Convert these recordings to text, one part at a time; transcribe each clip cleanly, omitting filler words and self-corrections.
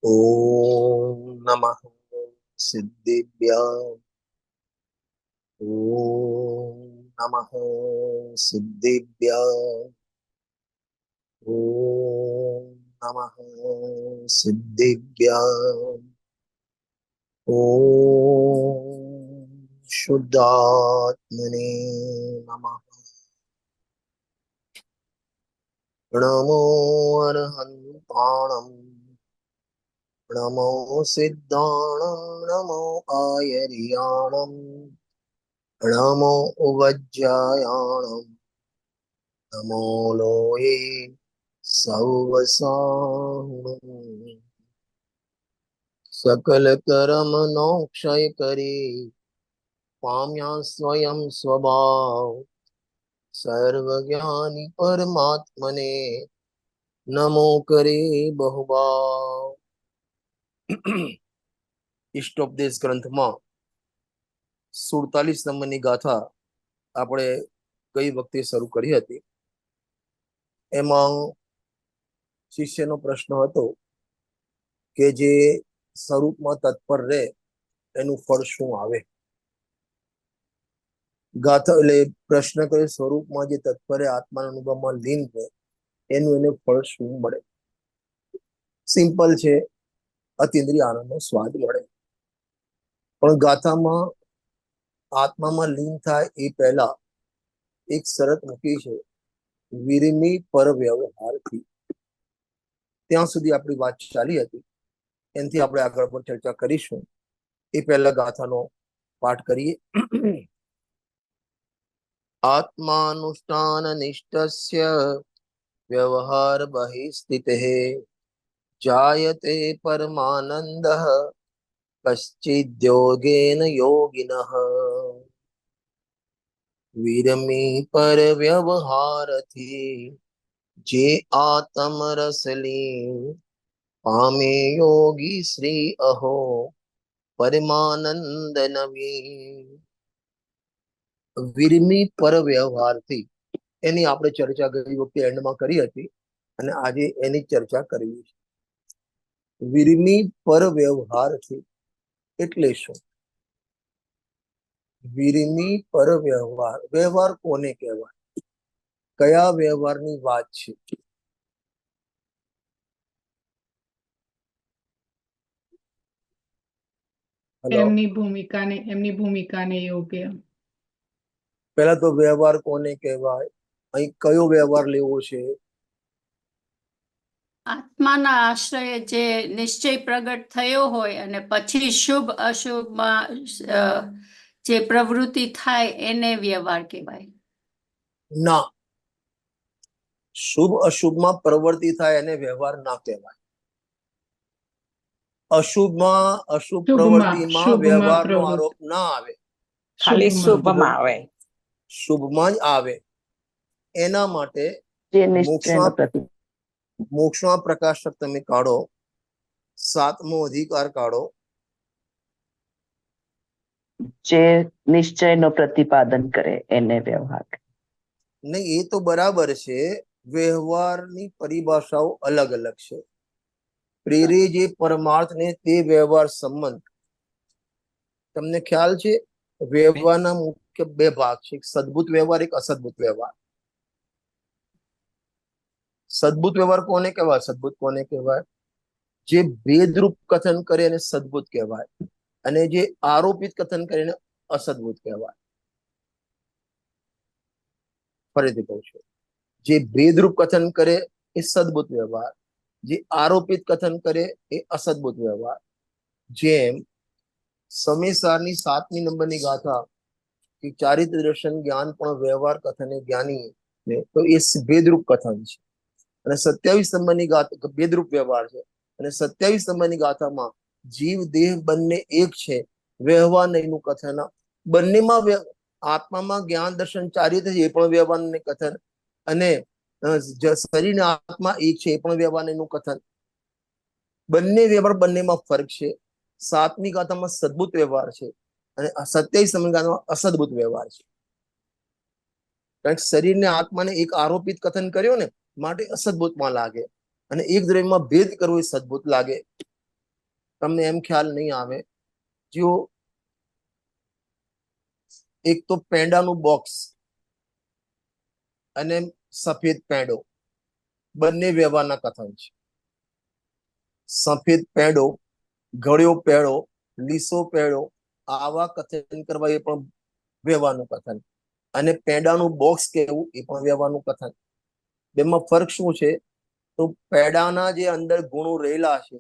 ओम नमः सिद्धिभ्यां। ओम नमः सिद्धिभ्यां। ओम नमः सिद्धिभ्यां। ओम शुद्धात्मने नमः। नमो अरहन्ताणं। नमो सिद्धाणं। नमो आयर्याणं। नमो उवज्जायाणं। नमो लोये सौवसानम्। सकल कर्म नो क्षय करे। पाम्या स्वयं स्वभाव। सर्वज्ञानी परमात्मने नमो करे बहुभाव। इष्टोपदेश ग्रंथમાં 47 નંબરની ગાથા આપણે ગઈ વખતે શરૂ કરી હતી. એમાં શિષ્યનો પ્રશ્ન હતો કે જે સ્વરૂપમાં તત્પર રહે એનું ફળ શું આવે. ગાથા એટલે પ્રશ્ન કર્યો, સ્વરૂપમાં જે તત્પર આત્માના અનુભવમાં લીન રહે એનું એને ફળ શું મળે. સિમ્પલ છે, અતિન્દ્રિય આનંદનો સ્વાદ મળે. પણ ગાથામાં આત્મામાં લીન થાય એ પહેલા એક શરત મૂકી છે, વિરમી પર વ્યવહારથી. ત્યાં સુધી આપણી વાત ચાલી હતી, એનાથી આપણે આગળ પર ચર્ચા કરીશું. એ પહેલા ગાથાનો પાઠ કરીએ. આત્માનુષ્ઠાન નિષ્ઠસ્ય વ્યવહાર બહિસ્થિતઃ જાયતે પરમાનંદઃ કશ્ચિદ્યોગેન યોગિનઃ. વિરમી પર વ્યવહારથી જે આત્મરસ લીન પામે યોગી શ્રી અહો પરમાનંદ નવીન. વિરમી પર વ્યવહારથી એની આપણે ચર્ચા ગઈ વખતે એન્ડમાં કરી હતી અને આજે એની ચર્ચા કરવી છે. વિરમી પર વ્યવહારથી એટલે શું? વિરમી પર વ્યવહાર, વ્યવહાર કોને કહેવાય? કયા વ્યવહારની વાત છે? એમની ભૂમિકાને યોગ્ય. પહેલા તો વ્યવહાર કોને કહેવાય? અહીં કયો વ્યવહાર લેવો છે? આત્માના આશ્રયે જે નિશ્ચય પ્રગટ થયો હોય અને પછી શુભ અશુભમાં જે પ્રવૃત્તિ થાય એને વ્યવહાર કહેવાય. ના, શુભ અશુભમાં પ્રવૃત્તિ થાય એને વ્યવહાર ના કહેવાય. અશુભમાં અશુભ પ્રવૃત્તિમાં વ્યવહારનો આરોપ ના આવે, ખાલી શુભમાં આવે, શુભમાં જ આવે. એના માટે મોક્ષમાં પ્રકાશક તમે કાઢો, 7મો અધિકાર કાઢો. જે નિશ્ચયનો પ્રતિપાદન કરે એને વ્યવહાર. નહીં, એ તો બરાબર છે. વ્યવહારની પરિભાષાઓ અલગ અલગ છે. પ્રેરે જે પરમાર્થ ને તે વ્યવહાર સંબંધ. તમને ખ્યાલ છે, વ્યવહારના મુખ્ય બે ભાગ છે, એક સદભૂત વ્યવહાર, એક અસદભૂત વ્યવહાર. સદભૂત વ્યવહાર કોને કહેવાય? સદભૂત કોને કહેવાય? જે ભેદરૂપ કથન કરે એને સદભૂત કહેવાય, અને જે આરોપિત કથન કરે એને અસદભૂત કહેવાય. ફરીથી કહું છું, જે ભેદરૂપ કથન કરે એ સદભૂત વ્યવહાર, જે આરોપિત કથન કરે એ અસદભૂત વ્યવહાર. જેમ સમેસારની 7મી નંબરની ગાથા કે ચારિત્ર દર્શન જ્ઞાન પણ વ્યવહાર કથન જ્ઞાની ને, તો એ ભેદરૂપ કથન છે. અને 27 નંબરની ગાથા ભેદરૂપ વ્યવહાર છે. અને 27 નંબરની ગાથામાં જીવ દેહ બંને એક છે, વ્યવહાર નહીંનું કથન. બંનેમાં આત્મામાં જ્ઞાન દર્શન ચારિત્ર છે, એ પણ વ્યવહાર નહીં કથન. અને શરીર ને આત્મા એક છે, એ પણ વ્યવહાર નહીંનું કથન. બંને વ્યવહાર, બંનેમાં ફરક છે. 7મી ગાથામાં સદભૂત વ્યવહાર છે અને 27 નંબરની ગાથામાં અસદભૂત વ્યવહાર છે. કારણ કે શરીરને આત્માને એક આરોપિત કથન કર્યો ને, માટે અસદભૂતમાં લાગે, અને એક દ્રવ્યમાં ભેદ કરવો એ સદભૂત લાગે. તમને એમ ખ્યાલ નહીં આવે, જો એક તો પેંડાનું બોક્સ અને સફેદ પેંડો બંને વ્યવહારના કથન છે. સફેદ પેંડો, ઘડ્યો પેડો, લીસો પેડો, આવા કથન કરવા એ પણ વ્યવહારનું કથન, અને પેંડાનું બોક્સ કહેવું એ પણ વ્યવહારનું કથન. બેમાં ફરક શું છે? તો પેડાના જે અંદર ગુણો રહેલા છે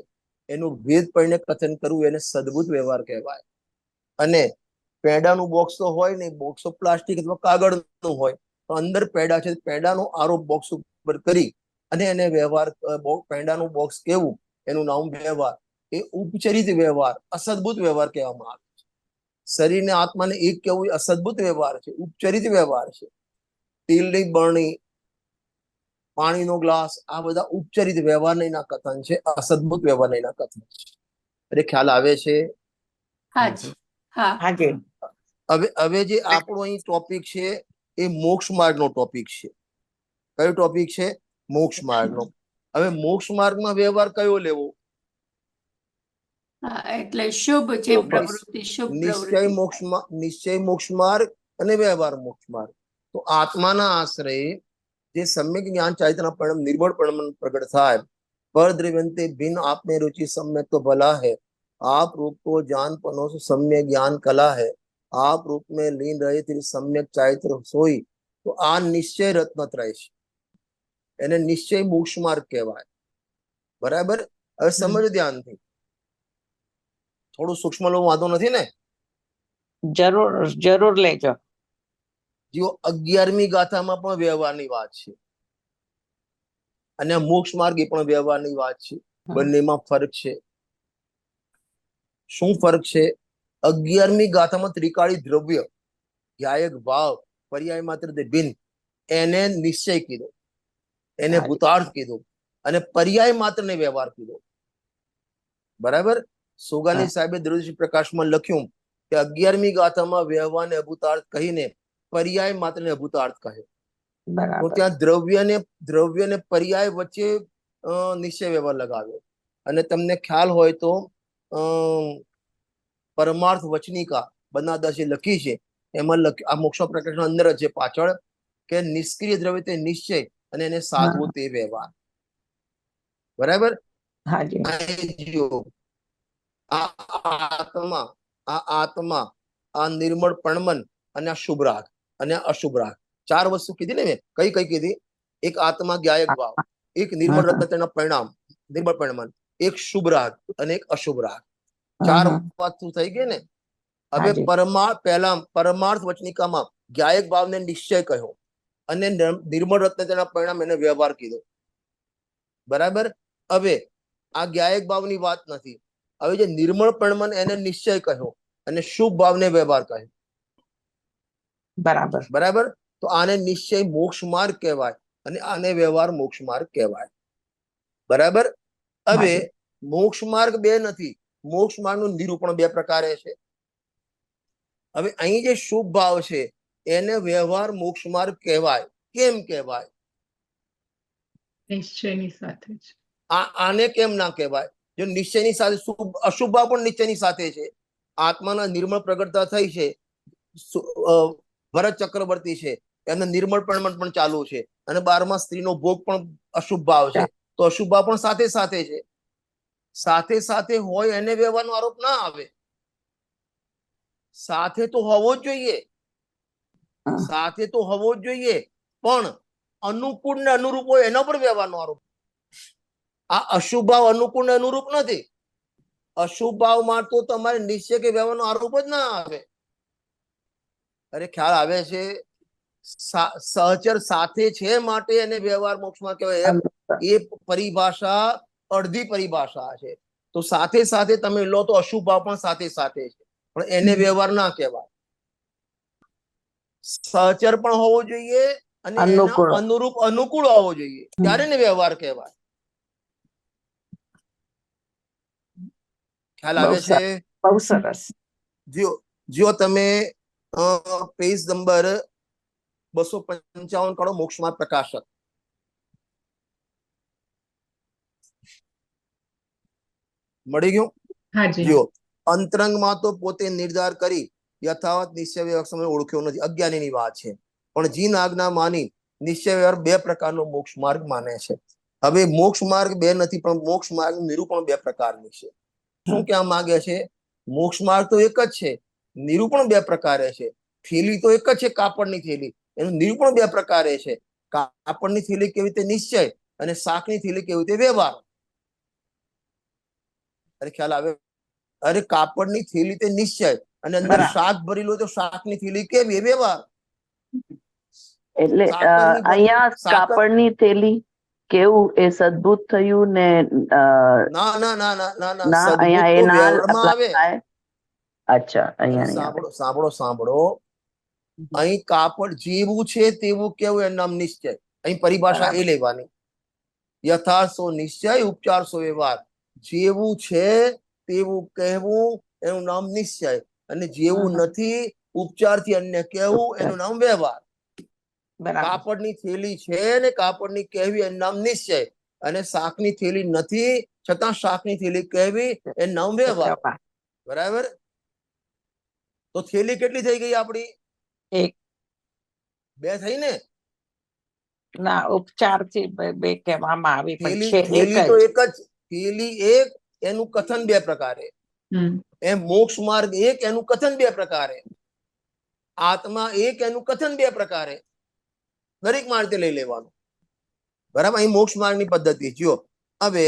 એનું ભેદ પડીને કથન કરવું એને સદભૂત વ્યવહાર કહેવાય. અને પેડાનું બોક્સ તો હોય નહીં, બોક્સ પ્લાસ્ટિક અથવા કાગળનું હોય, તો અંદર પેડા છે, પેડાનો આરોપ બોક્સ ઉપર કરી અને એને વ્યવહાર, પેડાનું બોક્સ કેવું એનું નામ વ્યવહાર, એ ઉપચરિત વ્યવહાર, અસદભૂત વ્યવહાર કહેવામાં આવે છે. શરીરને આત્માને એક કહેવું એ અસદભૂત વ્યવહાર છે, ઉપચરિત વ્યવહાર છે. તેલની બરણી, પાણીનો ગ્લાસ, આ બધા ઉપચરિત વ્યવહારના કથન છે, અસદભૂત વ્યવહારના કથન છે. એટલે ખ્યાલ આવે છે? હાજી, હા. હાજી. હવે જે આપણો અહીં ટોપિક છે એ મોક્ષ માર્ગનો ટોપિક છે. કયો ટોપિક છે? મોક્ષ માર્ગનો. હવે મોક્ષ માર્ગમાં વ્યવહાર કયો લેવો? હા, એટલે શુભ જે પ્રવૃત્તિ, શુભ નિશ્ચય પ્રવૃત્તિ. મોક્ષમાં, નિશ્ચય મોક્ષ માર્ગ અને વ્યવહાર મોક્ષ માર્ગ. તો આત્માના આશ્રય જે સમ્યક જ્ઞાન ચારિત્રના પરિણામ નિર્બળ પરિણામ પ્રગટ થાય, પર દ્રવ્યંતે ભિન્ન આપને रुचि सम्यक तो भला है, आप रूप को जान पनो सम्य ज्ञान कला है, आप रूप में लीन रहे तेरी सम्यक चारित्र सोई. તો આ નિશ્ચય રત્નત્રય છે, એને નિશ્ચય મોક્ષ માર્ગ કહેવાય. બરાબર? હવે સમજો ધ્યાનથી, થોડું સૂક્ષ્મ લો, વાંધો નથી ને? જરૂર જરૂર લેજો. જો 11મી ગાથામાં પણ વ્યવહારની વાત છે અને મોક્ષ માર્ગ એ પણ વ્યવહારની વાત છે. બંનેમાં ફરક છે. શું ફરક છે? 11મી ગાથામાં ત્રિકાળી દ્રવ્ય, ધ્યાયક ભાવ, પર્યાય માત્ર ભિન્ન, એને નિશ્ચય કીધો, એને ભૂતાર્થ કીધો, અને પર્યાય માત્ર ને વ્યવહાર કીધો. બરાબર? સોગાની સાહેબે દ્રવ્ય પ્રકાશમાં લખ્યું કે 11મી ગાથામાં વ્યવહાર ને અભૂતાર્થ કહીને પર્યાય માત્ર ને અભૂતાર્થ કહે. તો ત્યાં દ્રવ્ય ને પર્યાય વચ્ચે નિશ્ચય વ્યવહાર લગાવ્યો. અને તમને ખ્યાલ હોય તો પરમાર્થ વચનિકા બનાદાસે લખી છે, એમાં આ મોક્ષ પ્રકાશના અંદર જ છે પાછળ, કે નિષ્ક્રિય દ્રવ્ય તે નિશ્ચય અને એને સાધવો તે વ્યવહાર. બરાબર? આ નિર્મળ પણમન અને આ શુભ રાગ અને અશુભ રાગ, ચાર વસ્તુ કીધી ને મેં. કઈ કઈ કીધી? એક આત્મા જ્ઞાયક ભાવ, એક નિર્મળ રત્ન પરિણામ નિર્મળ પણમન, એક શુભ રાગ અને એક અશુભ રાગ. ચાર વાત થઈ ગઈ ને? હવે પહેલા પરમાર્થ વચનિકામાં જ્ઞાયક ભાવને નિશ્ચય કહ્યો અને નિર્મળ રત્ન તેના પરિણામ એને વ્યવહાર કીધો. બરાબર? હવે આ જ્ઞાયક ભાવની વાત નથી. હવે જે નિર્મળ પણમન એને નિશ્ચય કહ્યો અને શુભ ભાવને વ્યવહાર કહ્યો. બરાબર બરાબર? તો આને નિશ્ચય મોક્ષ માર્ગ કહેવાય અને આને વ્યવહાર મોક્ષ માર્ગ કહેવાય. બરાબર? હવે મોક્ષ માર્ગ બે નથી, મોક્ષ માર્ગનું નિરૂપણ બે પ્રકારે છે. હવે અહીં જે શુભ ભાવ છે એને વ્યવહાર મોક્ષ માર્ગ કહેવાય. કેમ કહેવાય? નિશ્ચયની સાથે જ. આને કેમ ના કહેવાય? જો નિશ્ચયની સાથે અશુભ ભાવ પણ નિશ્ચયની સાથે છે. આત્માના નિર્મળ પ્રગટતા થઈ છે, ભરત ચક્રવર્તી છે, એમને નિર્મળ પણ ચાલુ છે, અને 12મા સ્ત્રીનો ભોગ પણ અશુભ ભાવ છે. તો અશુભ ભાવ પણ સાથે સાથે છે. સાથે સાથે હોય એને વ્યવહારનો આરોપ ના આવે. સાથે તો હોવો જ જોઈએ, સાથે તો હોવો જ જોઈએ, પણ અનુકૂળ ને અનુરૂપ હોય એના પર વ્યવહારનો આરોપ. આ અશુભ ભાવ અનુકૂળ ને અનુરૂપ નથી. અશુભ ભાવમાં તો તમારે નિશ્ચય કે વ્યવહારનો આરોપ જ ના આવે. અરે ખ્યાલ આવે છે? સહચર સાથે છે માટે એને વ્યવહાર મોક્ષમાં કહેવાય. એ પરિભાષા અડધી પરિભાષા છે. તો સાથે સાથે તમે લો તો અશુભ ભાવ પણ સાથે સાથે છે, પણ એને વ્યવહાર ના કહેવાય. સહચર પણ હોવો જોઈએ અને એના અનુરૂપ અનુકૂળ હોવો જોઈએ, ત્યારે ને વ્યવહાર કહેવાય. ખ્યાલ આવે છે? બહુ સરસ. જો તમે પેજ નંબર 255 કાઢો, મોક્ષમાર્ગ પ્રકાશક. મળી ગયું? હાજી જો અંતરંગમાં તો પોતે નિર્ધાર કરી યથાવત નિશ્ચય વ્યવહાર સમય ઓળખ્યો નથી, અજ્ઞાનીની વાત છે. પણ જીન આજ્ઞા માની નિશ્ચય વ્યવહાર બે પ્રકારનો મોક્ષ માર્ગ માને છે. હવે મોક્ષ માર્ગ બે નથી, પણ મોક્ષ માર્ગ નિરૂપણ બે પ્રકારની છે. શું કહેવા માંગે છે? મોક્ષ માર્ગ તો એક જ છે, નિરૂપણ બે પ્રકારે છે. થેલી તો એક જ છે, કાપડની થેલી, એનું નિરૂપણ બે પ્રકારે છે. કાપડની થેલી કેવી રીતે નિશ્ચય અને શાકની થેલી કેવી રીતે વ્યવહાર. અરે ખ્યાલ આવે? અરે કાપડની થેલી તે નિશ્ચય અને અંદર બરાબર. શાક ભરેલું તો શાકની થેલી કેવી એ વ્યવહાર. એટલે સાકરની અહીંયા સાકર કાપડની થેલી કેવું એ સદભૂત થયું ને ના ના ના ના ના ના ના સદબુદ્ધ અહીંયા તો એ ના વ્યવહારમાં apply આવે. થાય. અચ્છા અરે અહીંયા નહીં આવે. સાંભળો સાંભળો સાંભળો, અહીં કાપડ જેવું છે તેવું કેવું એનું નામ નિશ્ચય. અહીં પરિભાષા એ બરાબર. લેવાની, યથાર્થો નિશ્ચય ઉપચારસો વ્યવહાર. જેવું છે તેવું કહેવું એનું નામ નિશ્ચય, અને જેવું નથી ઉપચારથી અન્ય કહેવું એનું નામ વ્યવહાર. બરાબર. કાપડની થેલી છે ને કાપડની કહેવી એનું નામ નિશ્ચય, અને શાકની થેલી નથી છતાં શાકની થેલી કહેવી એનું નામ વ્યવહાર. વ્યવહાર. બરાબર? તો થેલી કેટલી થઈ ગઈ આપણી? એક. બે થઈ ને? ના, ઉપચારથી બે કહેવામાં આવી, પણ થેલી છે થેલી એક તો જ. એક જ. થેલી એક, એનું કથન બે પ્રકારે. હમ એમ મોક્ષ માર્ગ એક, એનું કથન બે પ્રકારે. આત્મા એક, એનું કથન બે પ્રકારે. દરેક માર્ગે લઈ લેવાનું. બરાબર? અહીં મોક્ષ માર્ગની પદ્ધતિ જો. હવે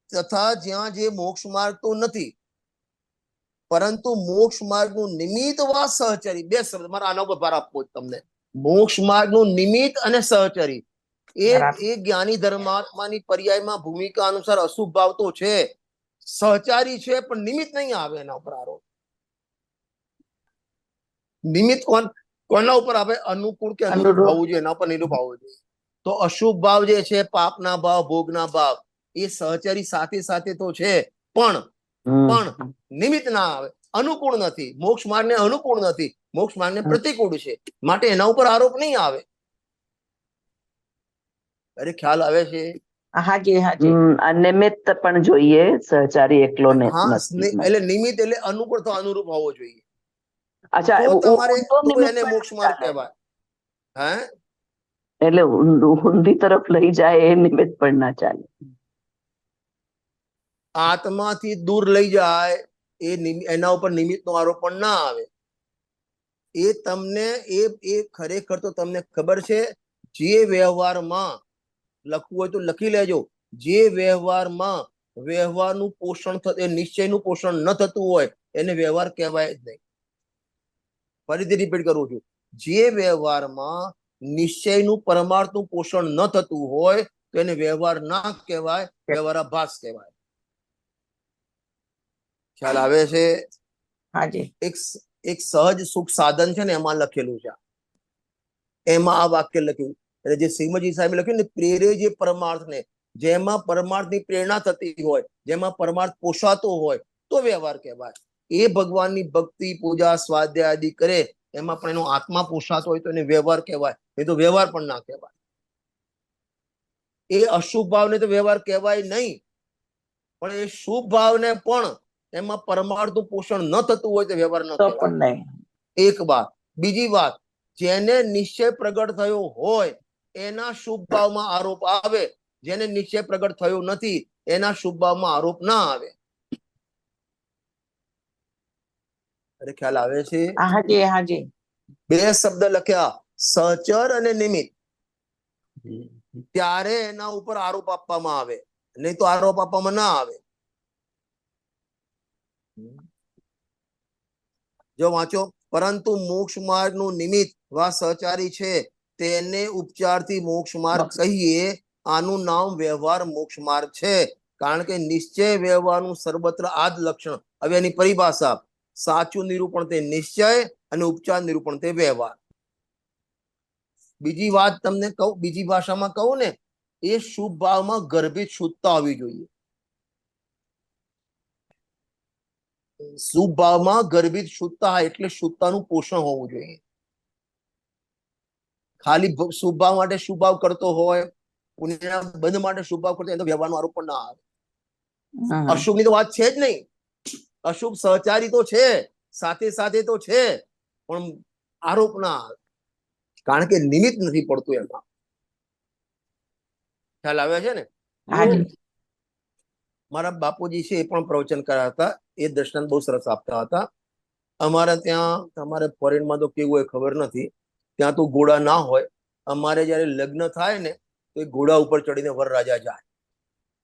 તથા જ્યાં જે મોક્ષ માર્ગ તો નથી, પરંતુ મોક્ષ માર્ગનું નિમિત્ત વા સહચરી, બે શબ્દ મારા આના ઉપર ભાર આપવો છે તમને. મોક્ષ માર્ગનું નિમિત્ત અને સહચરી બરાબર. એ જ્ઞાની ધર્માત્માની પર્યાયમાં ભૂમિકા અનુસાર અશુભ ભાવ તો છે, સહચારી છે, પણ નિમિત્ત નહીં આવે એના ઉપર આરોપ. નિમિત્ત કોના ઉપર આવે? અનુકૂળ કે અનુરૂપ અનુરૂપ. હોવું જોઈએ, એના ઉપર નિરૂપ હોવું જોઈએ. તો અશુભ ભાવ જે છે, પાપના ભાવ, ભોગના ભાવ, એ સહચરી સાથે સાથે તો છે, પણ હમ. નિમિત્ત ના આવે. અનુકૂળ નથી, મોક્ષ માર્ગને અનુકૂળ નથી, મોક્ષ માર્ગને પ્રતિકૂળ છે, માટે એના ઉપર આરોપ નહીં આવે. અરે ખ્યાલ આવે છે? હાજી હાજી. આ નિમિત્ત પણ જોઈએ, સહચારી એકલો ને હા, નથી. એટલે નિમિત્ત એટલે અનુકૂળ તો અનુરૂપ હોવો જોઈએ. અચ્છા તો તમારે ઊંધો તો નિમિત્ત એને પણ મોક્ષ ના માર્ગ ચાલે. કહેવાય. હે? એટલે ઊંધી તરફ લઈ જાય એ નિમિત્ત પણ ના ચાલે. આત્માથી દૂર લઈ જાય એના ઉપર નિમિત્તનો આરોપ પણ ના આવે. એ તમને એ ખરેખર તો તમને ખબર છે, જે વ્યવહારમાં લખવું હોય તો લખી લેજો. જે વ્યવહારમાં વ્યવહારનું પોષણ એ નિશ્ચયનું પોષણ ન થતું હોય એને વ્યવહાર કહેવાય જ નહીં. ફરીથી રિપીટ કરું છું, જે વ્યવહારમાં નિશ્ચયનું પરમાર્થનું પોષણ ન થતું હોય તો એને વ્યવહાર ના કહેવાય, વ્યવહારાભાસ કહેવાય. ખ્યાલ આવે છે? હાજી. એક સહજ સુખ સાધન છે ને, એમાં લખેલું છે. એમાં આ વાક્ય લખ્યું, એટલે જે શ્રીમદજી સાહેબે લખ્યું ને, પ્રેરે જે પરમાર્થને, જેમાં પરમાર્થની પ્રેરણા થતી હોય, જેમાં પરમાર્થ પોષાતો હોય તો વ્યવહાર કહેવાય. એ ભગવાનની ભક્તિ, પૂજા, સ્વાધ્યાય આદિ કરે, એમાં પણ એનો આત્મા પોષાતો હોય તો એને વ્યવહાર કહેવાય, નહીં તો વ્યવહાર પણ ના કહેવાય. એ અશુભ ભાવને તો વ્યવહાર કહેવાય નહીં, પણ એ શુભ ભાવને પણ એમાં પરમાર્થનું પોષણ ન થતું હોય તો વ્યવહાર ન તો કહેવાય. પણ નહીં. એક વાત. બીજી વાત, જેને નિશ્ચય પ્રગટ થયો હોય એના શુભ ભાવમાં આરોપ આવે, જેને નિશ્ચય પ્રગટ થયો નથી એના શુભ ભાવમાં આરોપ ના આવે. અરે ખ્યાલ આવે છે? હાજી હાજી. બે શબ્દ લખ્યા, સહચર અને નિમિત્ત, ત્યારે એના ઉપર આરોપ આપવામાં આવે, નહીં તો આરોપ આપવામાં ના આવે. જો વાંચો, પરંતુ મોક્ષ માર્ગનું નિમિત્ત વા સહચારી છે, તેને ઉપચારથી મોક્ષ માર્ગ કહીએ. આનું નામ વ્યવહાર મોક્ષ માર્ગ છે, કારણ કે નિશ્ચય વ્યવહારનું સર્વત્ર આ જ લક્ષણ. હવે એની પરિભાષા, સાચું નિરૂપણ તે નિશ્ચય અને ઉપચાર નિરૂપણ તે વ્યવહાર. બીજી વાત તમને કહું, બીજી ભાષામાં કહું ને, એ શુભ ભાવમાં ગર્ભિત શુદ્ધતા હોવી જોઈએ. શુભ ભાવમાં ગર્ભિત શુદ્ધતા એટલે શુદ્ધતાનું પોષણ હોવું જોઈએ. ખાલી શુભ ભાવ માટે શુભ ભાવ કરતો હોય, પુણ્યના બંધ માટે શુભ ભાવ કરતો, એનો વ્યવહારનો આરોપ પણ ના આવે. અશુભની તો વાત છે જ નહીં. અશુભ સહચારી તો છે, સાથે સાથે તો છે, પણ આરોપ ના, કારણ કે નિમિત્ત નથી પડતું એમાં. ખ્યાલ આવે છે ને? હાજી. મારા બાપુજી છે એ પણ પ્રવચન કર્યા હતા, એ દર્શન બહુ સરસ આપતા હતા. અમારે ત્યાં, તમારે ફોરેનમાં તો કેવું હોય ખબર નથી, ત્યાં તો ઘોડા ના હોય. અમારે જયારે લગ્ન થાય ને તો એ ઘોડા ઉપર ચડીને વરરાજા જાય.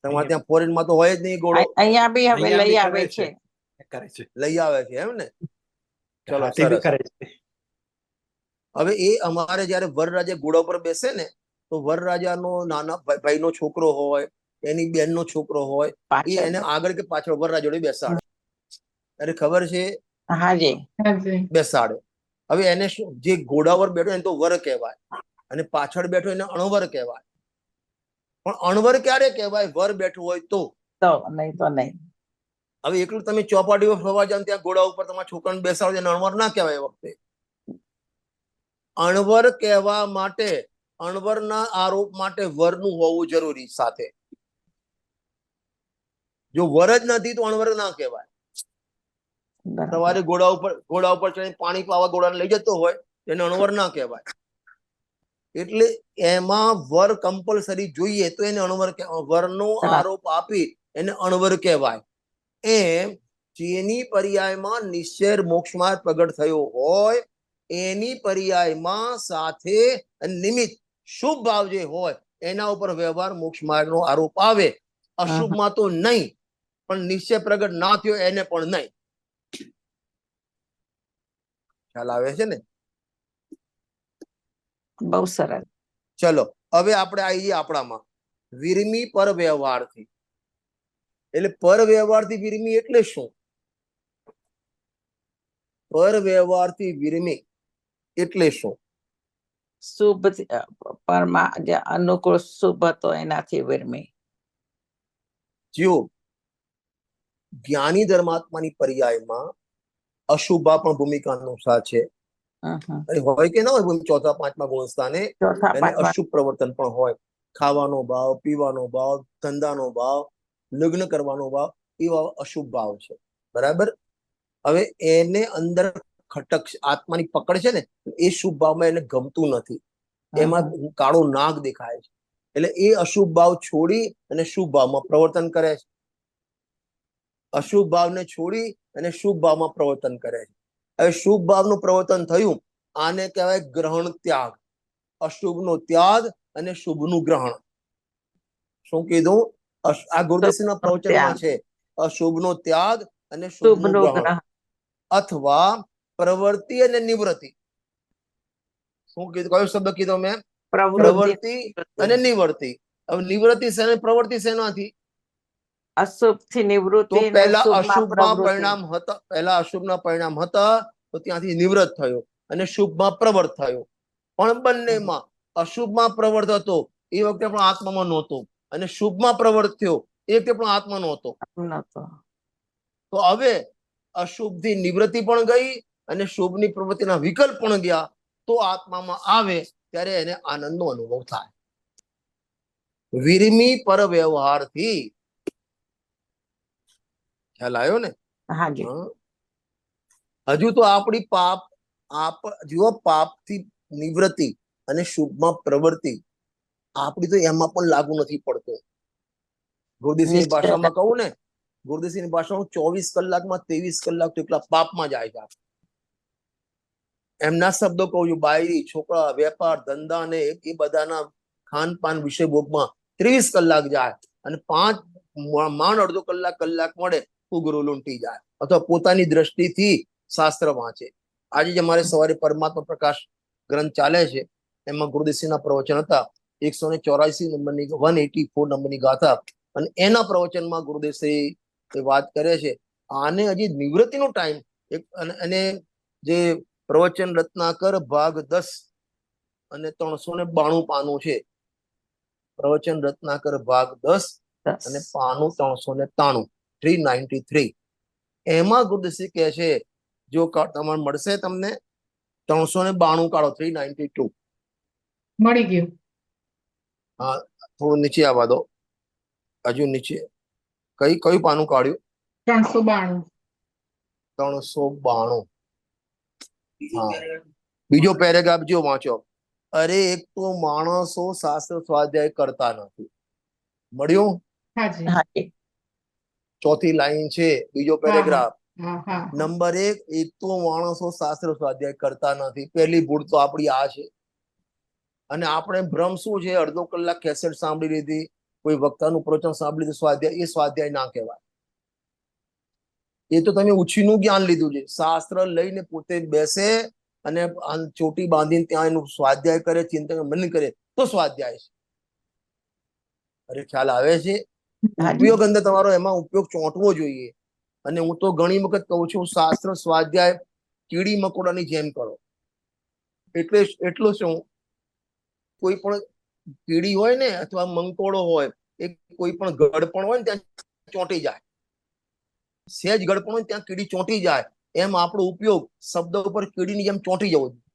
તમારે ત્યાં ફોરેનમાં તો હોય જ નહીં ઘોડો. અહીંયા બી હવે અહીંયા લઈ બી આવે કરે છે. કરે છે, લઈ આવે છે એમ ને? ચલો હાથી બી સરસ. કરે છે. હવે એ અમારે જયારે વરરાજા ઘોડા ઉપર બેસે ને તો વરરાજાનો નાના ભાઈનો છોકરો હોય, એની બેનનો છોકરો હોય, એ પાછળ. એને આગળ કે પાછળ વરરાજા જોડે બેસાડે. અરે ખબર છે? હાજી. બેસાડે. હવે એને શું, જે ઘોડા પર બેઠો એને તો વર કહેવાય, અને પાછળ બેઠો એને અણવર કહેવાય. પણ અણવર ક્યારે કહેવાય? વર બેઠું હોય તો. તો નહીં તો નહીં. હવે એકલું તમે ચોપાટીઓ ફરવા જાવ ત્યાં ઘોડા ઉપર તમારા છોકરાને બેસાડો, એને અણવર ના કહેવાય. એ વખતે અણવર કહેવા માટે, અણવરના આરોપ માટે વરનું હોવું જરૂરી સાથે. જો વર જ નથી તો અણવર ના કહેવાય. બરાબર. સવારે ઘોડા ઉપર ચડીને પાણી પાવા ઘોડાને લઈ જતો હોય એને અણવર ના કહેવાય. એટલે એમાં વર કમ્પલસરી જોઈએ તો એને અણવર વરનો આરોપ આપી એને અણવર કહેવાય. એમ જેની પર્યાયમાં નિશ્ચય મોક્ષ માર્ગ પ્રગટ થયો હોય એની પર્યાયમાં સાથે નિમિત્ત શુભ ભાવ જે હોય એના ઉપર વ્યવહાર મોક્ષ માર્ગનો આરોપ આવે. અશુભમાં તો નહીં, પણ નિશ્ચય પ્રગટ ના થયો એને પણ નહીં. ખ્યાલ આવે છે ને? બહુ સરસ. ચલો હવે આપણે આવી જઈએ આપણામાં વિરમી પર વ્યવહારથી. એટલે પર વ્યવહારથી વિરમી એટલે શું? પર વ્યવહારથી વિરમી એટલે શું? શુભ પરમાં જે અનુકૂળ શુભ હતો એનાથી વિરમી. જો જ્ઞાની ધર્માત્માની પર્યાયમાં અશુભા પણ ભૂમિકા અનુસાર છે. હોય કે ના હોય, ચોથા પાંચમા ગુણસ્થાને એને અશુભ પ્રવર્તન પણ હોય. ખાવાનો ભાવ, પીવાનો ભાવ, ધંધાનો ભાવ, લગ્ન કરવાનો ભાવ, એવા અશુભ ભાવ છે. બરાબર? હવે એને અંદર ખટક આત્માની પકડ છે ને, એ શુભ ભાવમાં એને ગમતું નથી, એમાં કાળો નાગ દેખાય છે. એટલે એ અશુભ ભાવ છોડી અને શુભ ભાવમાં પ્રવર્તન કરે છે. અશુભ ભાવને છોડી અને શુભ ભાવમાં પ્રવર્તન કરે છે. હવે શુભ ભાવનું પ્રવર્તન થયું, આને કહેવાય ગ્રહણ ત્યાગ. અશુભનો ત્યાગ અને શુભનું ગ્રહણ. શું કીધું? આ ગુરુદેવના પ્રવચનમાં છે. અશુભનો ત્યાગ અને શુભનું ગ્રહણ, અથવા પ્રવૃત્તિ અને નિવૃત્તિ. શું કીધું? કયો શબ્દ કીધો મેં? પ્રવૃત્તિ અને નિવૃત્તિ. હવે નિવૃત્તિ શેને, પ્રવૃત્તિ શેનાથી? અશુભ થી નિવૃત્તિ. તો પહેલા અશુભમાં પરિણામ હતા, પહેલા અશુભના પરિણામ હતા તો ત્યાંથી નિવૃત્ત થયો અને શુભમાં પ્રવર્ત થયો. પણ બંનેમાં અશુભમાં પ્રવર્ત હતો એ વખતે પણ આત્મામાં નહોતો, અને શુભમાં પ્રવર્ત થયો એ વખતે પણ આત્મા નહોતો. તો હવે અશુભ થી નિવૃત્તિ પણ ગઈ અને શુભની પ્રવૃત્તિના વિકલ્પ પણ ગયા. તો આત્મામાં આવે ત્યારે એને આનંદનો અનુભવ થાય. વિરમી પર વ્યવહારથી. ખ્યાલ આવ્યો ને? હજુ તો આપણી જુઓ, પાપથી નિવૃત્તિ અને શુભમાં પ્રવૃત્તિ આપણી તો એમાં પણ લાગુ નથી પડતો. ગુરુદેવની ભાષામાં કહું ને, ગુરુદેવની ભાષામાં 24 કલાકમાં 23 કલાક તો એટલા પાપમાં જાય છે. એમના શબ્દો કહું છું, બાયરી, છોકરા, વેપાર, ધંધા ને એ બધાના ખાનપાન વિષય ભોગમાં 23 કલાક જાય, અને 5 માંડ અડધો કલાક મળે ગુરુ લૂંટી જાય, અથવા પોતાની દ્રષ્ટિથી શાસ્ત્ર વાંચે. આજે જ અમારે સવારે પરમાત્મા પ્રકાશ ગ્રંથ ચાલે છે, એમાં ગુરુદેવના પ્રવચન હતા. 184 નંબરની 184 નંબરની ગાથા, અને એના પ્રવચનમાં ગુરુદેવ વાત કરે છે. આને હજી નિવૃત્તિનો ટાઈમ, અને જે પ્રવચન રત્નાકર ભાગ 10 અને 392 પાનું છે. પ્રવચન રત્નાકર ભાગ 10 અને પાનું 393, 393. એમાં ગુરુદેવ કહે છે, જો તમારે મળશે તમને 392 કાઢો, 392 મળી ગયું. હા, થોડું નીચે આવવા દો, હજુ નીચે. કયું પાનું કાઢ્યું? 392. 392. હા, બીજો પેરેગ્રાફ જો વાંચો. અરે એક તો માણસો શાસ્ત્ર સ્વાધ્યાય કરતા નથી. મળ્યું? હાજી. હાજી. ચોથી લાઈન છે, બીજો પેરેગ્રાફ. હા હા નંબર 1, એક તો માણસો શાસ્ત્ર સ્વાધ્યાય કરતા નથી. પહેલી ભૂલ તો આપણી આ છે. અને આપણે ભ્રમ શું છે, અડધો કલાક કેસેટ સાંભળી લીધી, કોઈ વક્તાનું પ્રવચન સાંભળી લીધું, સ્વાધ્યાય, એ સ્વાધ્યાય ના કહેવાય. એ તો તમે ઉછીનું જ્ઞાન લીધું છે. શાસ્ત્ર લઈને પોતે બેસે અને ચોટી બાંધીને ત્યાં એનું સ્વાધ્યાય કરે, ચિંતન મનન કરે, તો સ્વાધ્યાય છે. અરે ખ્યાલ આવે છે? ઉપયોગ અંદર તમારો એમાં ઉપયોગ ચોંટવો જોઈએ. અને હું તો ઘણી વખત કહું છું, શાસ્ત્ર સ્વાધ્યાય કીડી મકોડાની જેમ કરો. એટલે એટલું શું, કોઈ પણ કીડી હોય ને અથવા મંકોડો હોય, એ કોઈ પણ ગળપણ હોય ને ત્યાં ચોંટી જાય. સહેજ ગળપણ હોય ત્યાં કીડી ચોંટી જાય. એમ આપણો ઉપયોગ શબ્દ ઉપર કીડીની જેમ ચોંટી જવો જોઈએ.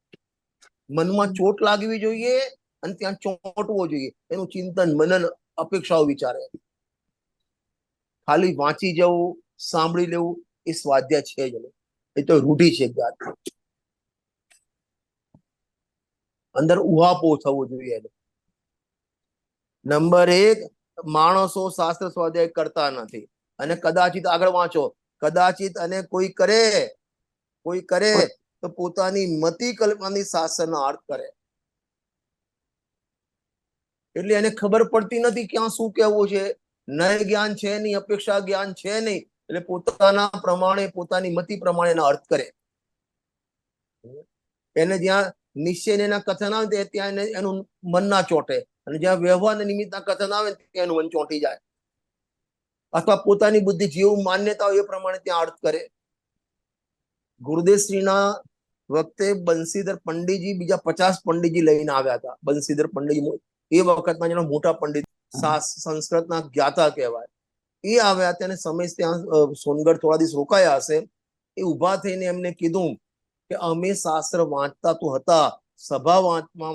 મનમાં ચોટ લાગવી જોઈએ અને ત્યાં ચોંટવો જોઈએ. એનું ચિંતન મનન અપેક્ષાઓ વિચારે. ખાલી વાંચી જવું, સાંભળી લેવું એ સ્વાધ્યાય છે જ નહીં. એ તો રૂઢિ છે. અંદર ઉહાપો થવો જોઈએ. નંબર 1, માણસો શાસ્ત્ર સ્વાધ્યાય કરતા નથી. અને કદાચિત આગળ વાંચો, કદાચિત અને કોઈ કરે તો પોતાની મતિ કલ્પનાની શાસ્ત્રનો અર્થ કરે. એટલે એને ખબર પડતી નથી ક્યાં શું કહેવું છે. નય જ્ઞાન છે નહીં, અપેક્ષા જ્ઞાન છે નહીં. એટલે પોતાના પ્રમાણે, પોતાની મતિ પ્રમાણે એનો અર્થ કરે. એને જ્યાં નિશ્ચય એના કથન આવે ત્યાં એનું મન ના ચોંટે. અને જ્યાં વ્યવહાર નિમિત્તના કથન આવે ત્યાં એનું મન ચોંટી જાય. અથવા પોતાની બુદ્ધિ જેવું માન્યતા હોય એ પ્રમાણે ત્યાં અર્થ કરે. ગુરુદેવશ્રીના વખતે બંસીધર પંડિતજી બીજા 50 પંડિતજી લઈને આવ્યા હતા. બંસીધર પંડિતજી એ વખતના જેના મોટા પંડિત, સંસ્કૃતના જ્ઞાતા કહેવાય. એ આવ્યા તેને સમય ત્યાં સોનગઢ થોડા દિવસ રોકાયા હશે. એ ઉભા થઈને એમને કીધું કે અમે શાસ્ત્ર વાંચતા તો હતા, સભા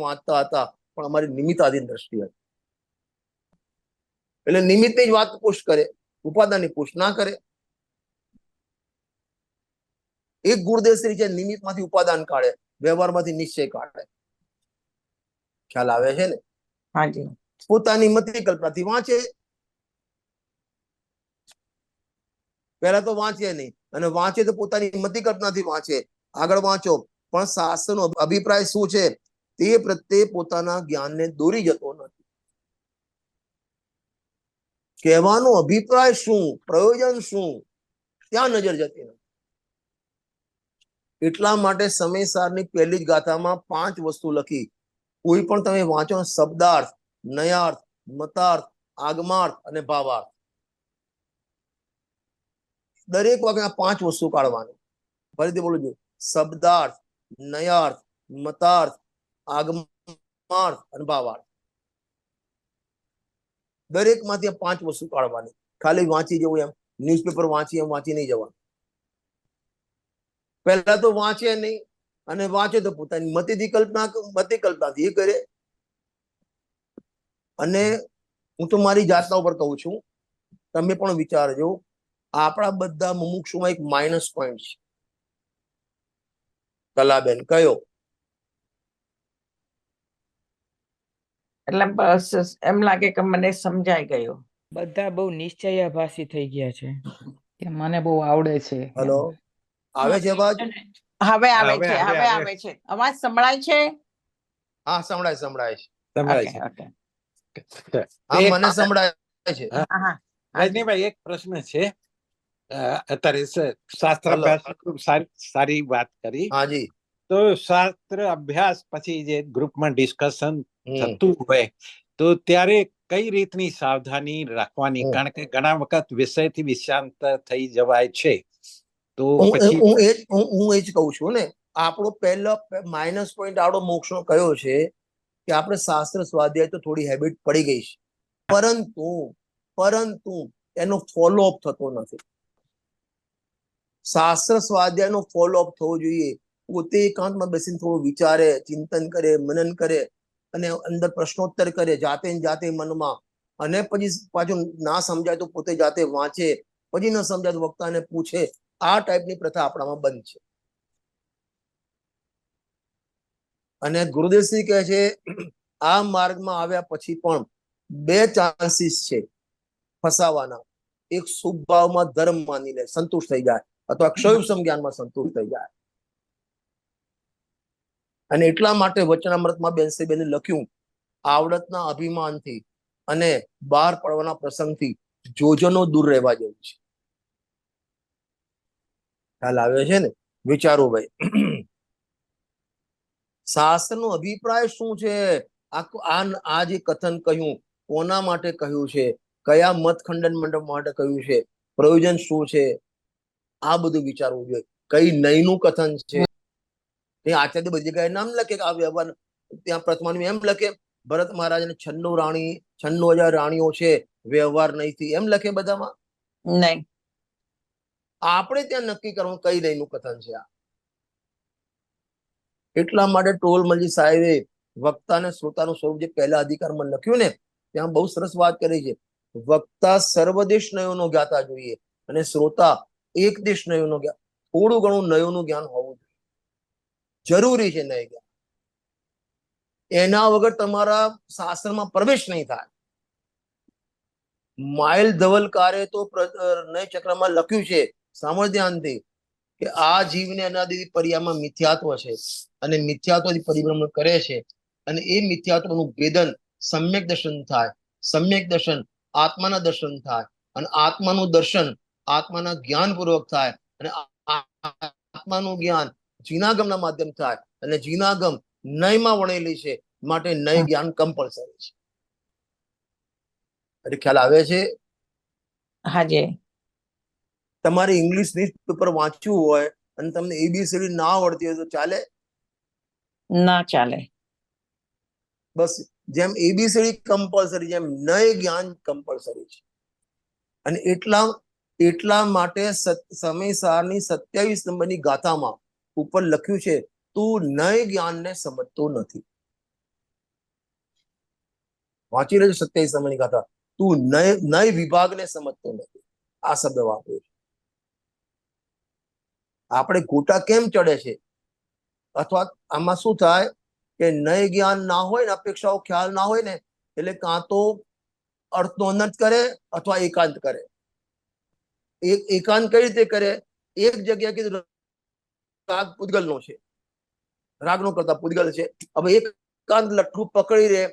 વાંચતા હતા, પણ અમારી નિમિત્તાધીન દ્રષ્ટિ હતી. એટલે નિમિત્તની જ વાત પુષ્ટ કરે, ઉપાદાનની પુષ્ટ ના કરે. એક ગુરુદેવશ્રી છે, નિમિત્તમાંથી ઉપાદાન કાઢે, વ્યવહારમાંથી નિશ્ચય કાઢે. ખ્યાલ આવે છે ને? હાજી. પોતાની મતિ કલ્પનાથી વાંચે. પહેલા તો વાંચે નહીં, અને વાંચે તો પોતાની મતિ કલ્પનાથી વાંચે. આગળ વાંચો, પણ શાસ્ત્રનો અભિપ્રાય શું છે તે પ્રત્યે પોતાના જ્ઞાનને દોરી જતો નથી. કહેવાનો અભિપ્રાય શું, પ્રયોજન શું, ત્યાં નજર જતી નથી. એટલા માટે સમયસારની પહેલી જ ગાથામાં 5 વસ્તુ લખી. કોઈ પણ તમે વાંચો, શબ્દાર્થ, નયાર્થ, મતાર્થ, આગમાર્થ અને ભાવાર્થ. દરેક વખત 5 વસ્તુ કાઢવાની. ફરીથી બોલું છું, શબ્દાર્થ, નયાર્થ, મતાર્થ, આગમાર્થ અને ભાવાર્થ. દરેક માંથી 5 વસ્તુ કાઢવાની. ખાલી વાંચી જવું, એમ ન્યૂઝપેપર વાંચી એમ વાંચી નહીં જવાનું. પહેલા તો વાંચે નહીં, અને વાંચે તો પોતાની મતિ કલ્પનાથી એ કરે. અને હું તો મારી જાતના ઉપર કહું છું, તમે પણ વિચારજો, આપણા બધા મુમુક્ષુમાં એક માઇનસ પોઈન્ટ છે. કલાબેન કયો? એટલે બસ એમ લાગે કે મને સમજાઈ ગયું. બધા બહુ નિશ્ચયાભાસી થઈ ગયા છે કે મને બહુ આવડે છે. હલો, આવે છે અવાજ? હવે આવે હવે છે, આવે, હવે આવે. આવે છે. અવાજ સંભળાય છે? હા, સંભળાય છે. સંભળાય ઓકે, છે. ઓકે. હા, એક- મને સંભળાય છે. હા. હા, રજનીભાઈ, એક પ્રશ્ન છે. અત્યારે શાસ્ત્ર હલો. અભ્યાસ ખૂબ સારી વાત કરી. હાજી. તો શાસ્ત્ર અભ્યાસ પછી જે ગ્રુપમાં ડિસ્કશન હમ. થતું હોય તો ત્યારે કઈ રીતની સાવધાની રાખવાની? હમ. કારણ કે ઘણા વખત વિષયથી વિષાંત થઈ જવાય છે. તો હું પછી એ જ કહું છું ને, આપણો પહેલો માઇનસ પોઈન્ટ આપણો મોક્ષનો કયો છે કે આપણે શાસ્ત્ર સ્વાધ્યાય તો થોડી હેબિટ પડી ગઈ છે, પરંતુ એનો ફોલોઅપ થતો નથી. શાસ્ત્ર સ્વાધ્યાયનો ફોલોઅપ થવો જોઈએ. પોતે એકાંતમાં બેસીને થોડું વિચારે, ચિંતન કરે, મનન કરે, અને અંદર પ્રશ્નોત્તર કરે જાતે મનમાં. અને પછી પાછું ના સમજાય તો પોતે જાતે વાંચે, પછી ન સમજાય તો વક્તાને પૂછે. આ ટાઈપની પ્રથા આપણામાં બંધ છે. અને ગુરુદેવશ્રી કહે છે આ માર્ગમાં આવ્યા પછી પણ 2 ચાન્સીસ છે ફસાવાના. એક શુભ ભાવમાં ધર્મ માનીને સંતુષ્ટ થઈ જાય, અથવા ક્ષયોપમ જ્ઞાનમાં સંતુષ્ટ થઈ જાય. અને એટલા માટે વચનામૃતમાં બેનસીબેને લખ્યું, આવડતના અભિમાનથી અને બહાર પડવાના પ્રસંગથી જોજનો દૂર રહેવા જેવું છે. ખ્યાલ આવ્યો છે ને? વિચારો ભાઈ. શાસ્ત્રનો અભિપ્રાય શું છે? આ જે કથન કહ્યું કોના માટે કહ્યું છે, કયા મત ખંડન મંડપ માટે કહ્યું છે, પ્રયોજન શું છે, આ બધું વિચારવું જોઈએ. કઈ નયનું કથન છે. એ આચાર્ય બધી જગ્યાએ નામ લખે કે આ વ્યવહાર, ત્યાં પ્રથમાનું એમ લખે ભરત મહારાજને 96,000 રાણીઓ છે, વ્યવહાર નહીં એમ લખે બધામાં. નહીં. આપણે ત્યાં નક્કી કરવું કઈ નયનું કથન છે આ. એટલા માટે ટોલમલજી સાહેબે વક્તા અને શ્રોતાનું સ્વરૂપ જે પહેલા અધિકારમાં લખ્યું ને, ત્યાં બહુ સરસ વાત કરી છે. વક્તા સર્વદેશ નયોનો જ્ઞાતા જોઈએ અને શ્રોતા એક દેશ નયોનો જ્ઞાન. થોડું ઘણું નયોનું જ્ઞાન હોવું જોઈએ, જરૂરી છે નય જ્ઞાન. એના વગર તમારા શાસ્ત્રમાં પ્રવેશ નહીં થાય. માઇલ ધવલકારે તો નય ચક્રમાં લખ્યું છે, સાંભળ ધ્યાનથી, કે આ જીવને અનાદિથી પર્યામાં મિથ્યાત્વ છે અને મિથ્યાત્વથી પરિભ્રમણ કરે છે, અને એ મિથ્યાત્વનું ભેદન સમ્યક દર્શન થાય. સમ્યક દર્શન આત્માના દર્શન થાય, અને આત્માનું દર્શન આત્માના જ્ઞાનપૂર્વક થાય, અને આત્માનું જ્ઞાન જીનાગમના માધ્યમ થાય, અને જીનાગમ નયમાં વણેલી છે, માટે નય જ્ઞાન કમ્પલસરી છે. એટલે ખ્યાલ આવે છે? હાજી. તમારે ઇંગ્લિશ ન્યૂઝપેપર વાંચવું હોય અને તમને એબીસીડી ના આવડતી હોય તો ચાલે? ના ચાલે. બસ જેમ એબીસીડી કમ્પલસરી, જેમ નય જ્ઞાન કમ્પલસરી છે. અને એટલા માટે સમયસારની 27 નંબરની ગાથામાં ઉપર લખ્યું છે, તું નય જ્ઞાનને સમજતો નથી. વાંચી લેજો 27 નંબરની ગાથા. તું નય વિભાગને સમજતો નથી. આ શબ્દ વાપર્યો છે. આપણે ગોટા કેમ ચડે છે? અથવા આમાં શું થાય કે નય જ્ઞાન ના હોય ને, અપેક્ષાઓ ખ્યાલ ના હોય ને, એટલે કાં તો અર્થનો અનર્થ કરે અથવા એકાંત કરે. એકાંત કઈ રીતે કરે? એક જગ્યાએ કીધું રાગ પૂદગલનો છે, રાગનો કરતા પૂદગલ છે. હવે એકાંત લઠ્ઠું પકડી રહે,